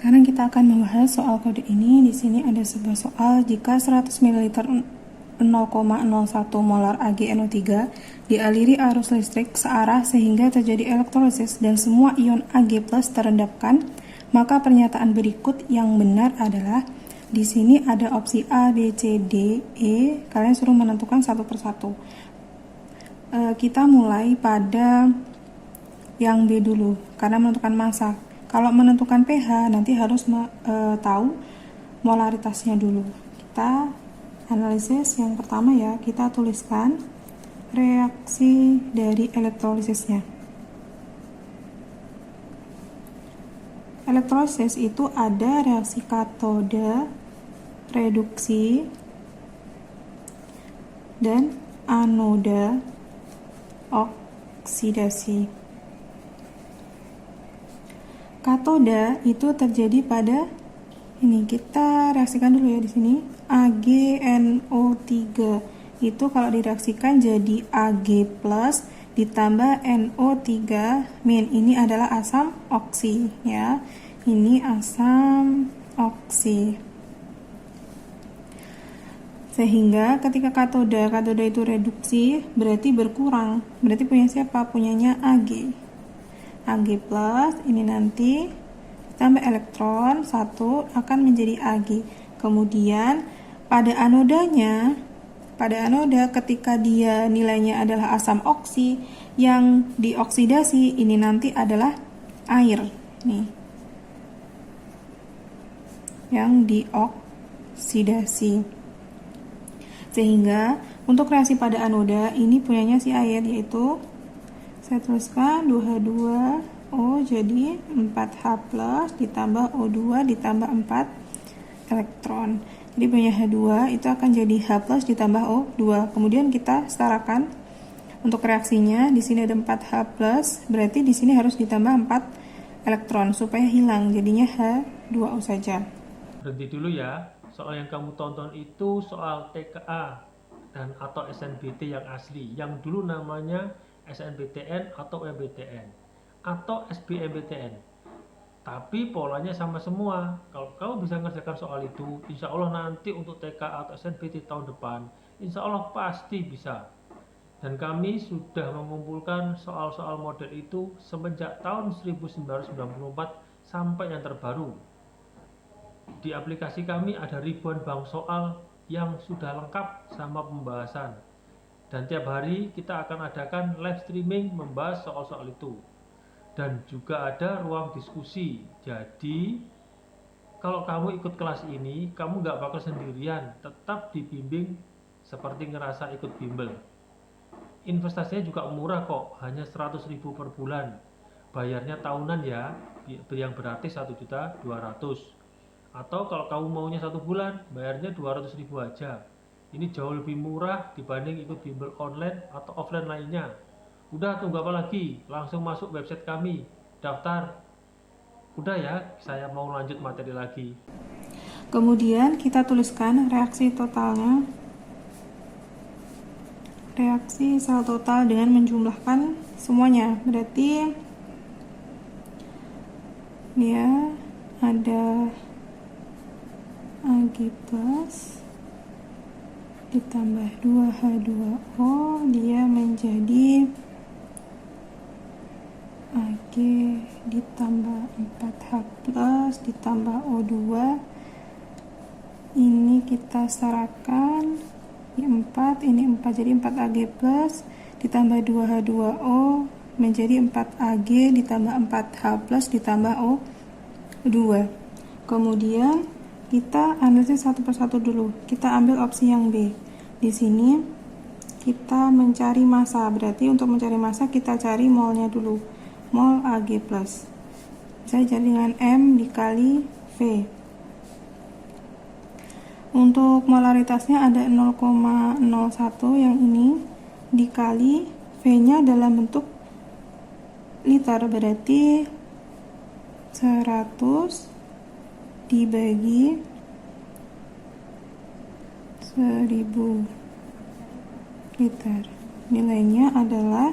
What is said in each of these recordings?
Sekarang kita akan membahas soal kode ini. Di sini ada sebuah soal jika 100 ml 0,01 molar AgNO3 dialiri arus listrik searah sehingga terjadi elektrolisis dan semua ion Ag+ terendapkan, maka pernyataan berikut yang benar adalah di sini ada opsi A, B, C, D, E. Kalian suruh menentukan satu persatu. Kita mulai pada yang B dulu karena menentukan massa. Kalau menentukan pH nanti harus tahu molaritasnya dulu. Kita analisis yang pertama ya, kita tuliskan reaksi dari elektrolisisnya. Elektrolisis itu ada reaksi katode, reduksi, dan anoda, oksidasi. Katoda itu terjadi pada ini, kita reaksikan dulu ya di sini. AgNO3 itu kalau direaksikan jadi Ag+ ditambah NO3 min. Ini adalah asam oksi ya. Ini asam oksi. Sehingga ketika katoda itu reduksi berarti berkurang. Berarti punya siapa? Punyanya Ag. Ag+, ini nanti tambah elektron 1 akan menjadi Ag. Kemudian pada anoda ketika dia nilainya adalah asam oksi, yang dioksidasi ini nanti adalah air nih, yang dioksidasi. Sehingga untuk reaksi pada anoda ini punyanya si air, yaitu saya tuliskan 2H2O jadi 4H+ ditambah O2 ditambah 4 elektron. Jadi punya H2 itu akan jadi H+ ditambah O2. Kemudian kita setarakan untuk reaksinya. Di sini ada 4H+, berarti di sini harus ditambah 4 elektron supaya hilang. Jadinya H2O saja. Berhenti dulu ya. Soal yang kamu tonton itu soal TKA dan atau SNBT yang asli, yang dulu namanya SNBTN atau MBTN atau SBMBTN. Tapi polanya sama semua. Kalau kamu bisa ngerjakan soal itu, insya Allah nanti untuk TK atau SNBT tahun depan, insya Allah pasti bisa. Dan kami sudah mengumpulkan soal-soal model itu semenjak tahun 1994 sampai yang terbaru. Di aplikasi kami ada ribuan bank soal yang sudah lengkap sama pembahasan. Dan tiap hari kita akan adakan live streaming membahas soal-soal itu. Dan juga ada ruang diskusi. Jadi kalau kamu ikut kelas ini, kamu nggak bakal sendirian, tetap dibimbing seperti ngerasa ikut bimbel. Investasinya juga murah kok, hanya 100.000 per bulan. Bayarnya tahunan ya, yang berarti 1.200.000. Atau kalau kamu maunya 1 bulan, bayarnya 200.000 aja. Ini jauh lebih murah dibanding ikut bimbel online atau offline lainnya. Udah, tunggu apa lagi? Langsung masuk website kami, daftar. Udah ya, saya mau lanjut materi lagi. Kemudian kita tuliskan reaksi totalnya. Reaksi sel total dengan menjumlahkan semuanya. Berarti dia ada Ag+ ditambah 2H2O, dia menjadi Ag ditambah 4H+ ditambah O2. Ini kita setarakan, ini 4 jadi 4Ag+ ditambah 2H2O menjadi 4Ag ditambah 4H+ ditambah O2. Kemudian kita analisis satu persatu dulu. Kita ambil opsi yang B. Di sini kita mencari massa. Berarti untuk mencari massa kita cari molnya dulu. Mol Ag+. Saya cari dengan M dikali V. Untuk molaritasnya ada 0,01 yang ini dikali V-nya dalam bentuk liter. Berarti 100 dibagi 1000 liter. Nilainya adalah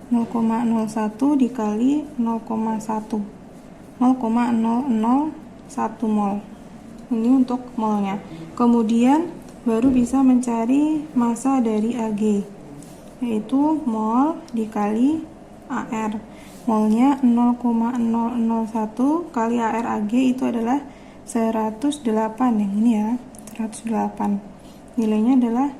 0,01 dikali 0,1. 0,001 mol. Ini untuk molnya. Kemudian baru bisa mencari massa dari Ag, yaitu mol dikali AR. Molnya 0,001 kali AR Ag itu adalah 108, yang ini ya, 108. Nilainya adalah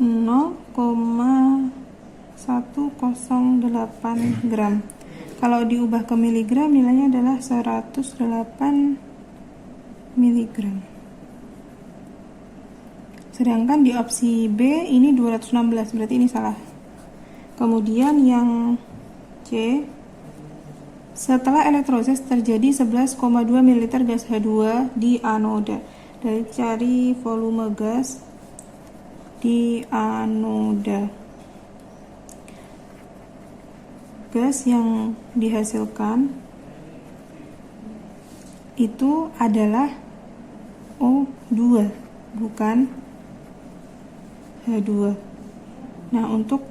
0,108 gram. Kalau diubah ke miligram nilainya adalah 108 miligram. Sedangkan di opsi B ini 216, berarti ini salah. Kemudian yang C, setelah elektrolis terjadi 11,2 ml gas H2 di anoda. Dari cari volume gas di anoda. Gas yang dihasilkan itu adalah O2, bukan H2. Nah, untuk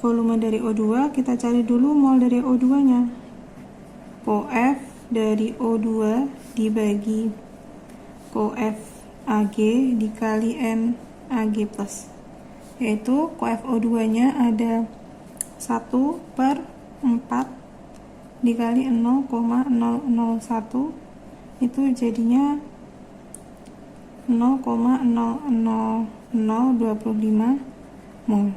volume dari O2 kita cari dulu mol dari O2-nya. CoF dari O2 dibagi CoF Ag dikali N Ag+, yaitu CoF O2-nya ada 1/4 dikali 0,001, itu jadinya 0,00025 mol.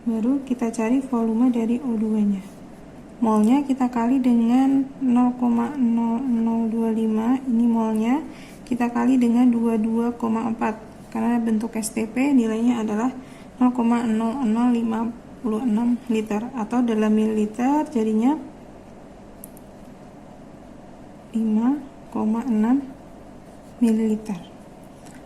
Baru kita cari volume dari O2-nya. Molnya kita kali dengan 0,0025, ini molnya kita kali dengan 22,4, karena bentuk STP nilainya adalah 0,0056 liter, atau dalam mililiter jadinya 5,6 mililiter.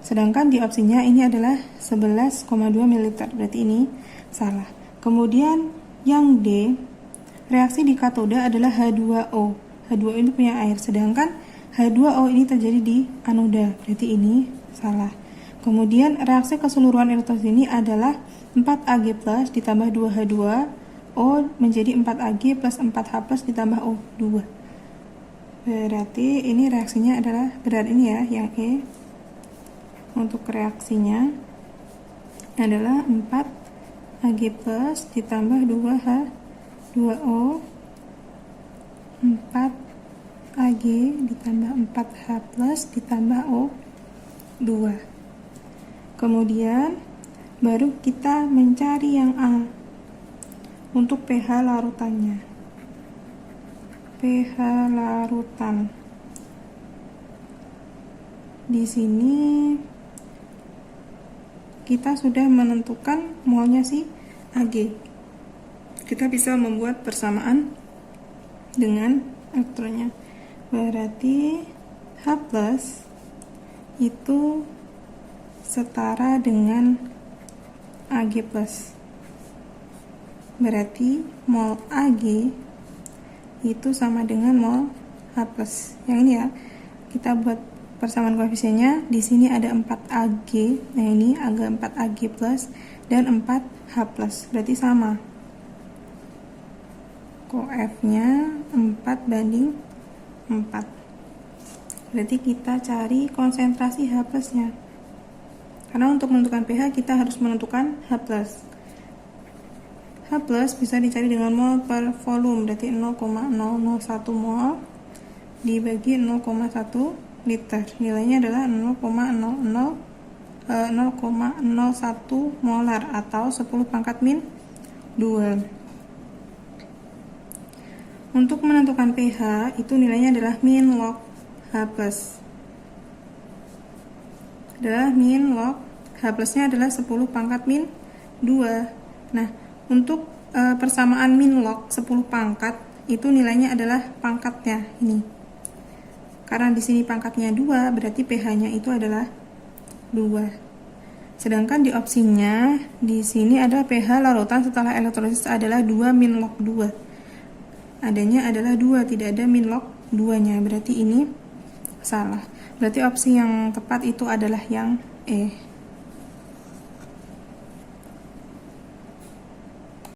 Sedangkan di opsinya ini adalah 11,2 ml, berarti ini salah. Kemudian yang D, reaksi di katoda adalah H2O. H2O ini punya air, sedangkan H2O ini terjadi di anoda, berarti ini salah. Kemudian reaksi keseluruhan elektrolis ini adalah 4Ag plus ditambah 2H2O menjadi 4Ag plus 4H plus ditambah O2. Berarti ini reaksinya adalah benar, ini ya, yang E. Untuk reaksinya adalah 4Ag plus ditambah 2H2O, 4Ag ditambah 4H plus ditambah O2. Kemudian baru kita mencari yang A untuk pH larutannya. pH larutan. Di sini kita sudah menentukan molnya si Ag. Kita bisa membuat persamaan dengan elektronnya. Berarti H+ itu setara dengan Ag+. Berarti mol Ag itu sama dengan mol H+. Yang ini ya, kita buat persamaan koefisiennya. Di sini ada 4Ag, nah ini agak 4Ag plus dan 4H+, berarti sama. Koefnya 4:4. Berarti kita cari konsentrasi H+-nya. Karena untuk menentukan pH kita harus menentukan H+. H+ bisa dicari dengan mol per volume, berarti 0,001 mol dibagi 0,1 liter. Nilainya adalah 0,01 molar atau 10⁻². Untuk menentukan pH itu nilainya adalah min log H+. Adalah min log H+-nya adalah 10⁻². Nah, untuk persamaan min log 10 pangkat itu nilainya adalah pangkatnya ini. Karena di sini pangkatnya 2, berarti pH-nya itu adalah 2. Sedangkan di opsinya di sini ada pH larutan setelah elektrolisis adalah 2 min log 2. Adanya adalah 2, tidak ada min log 2-nya. Berarti ini salah. Berarti opsi yang tepat itu adalah yang E.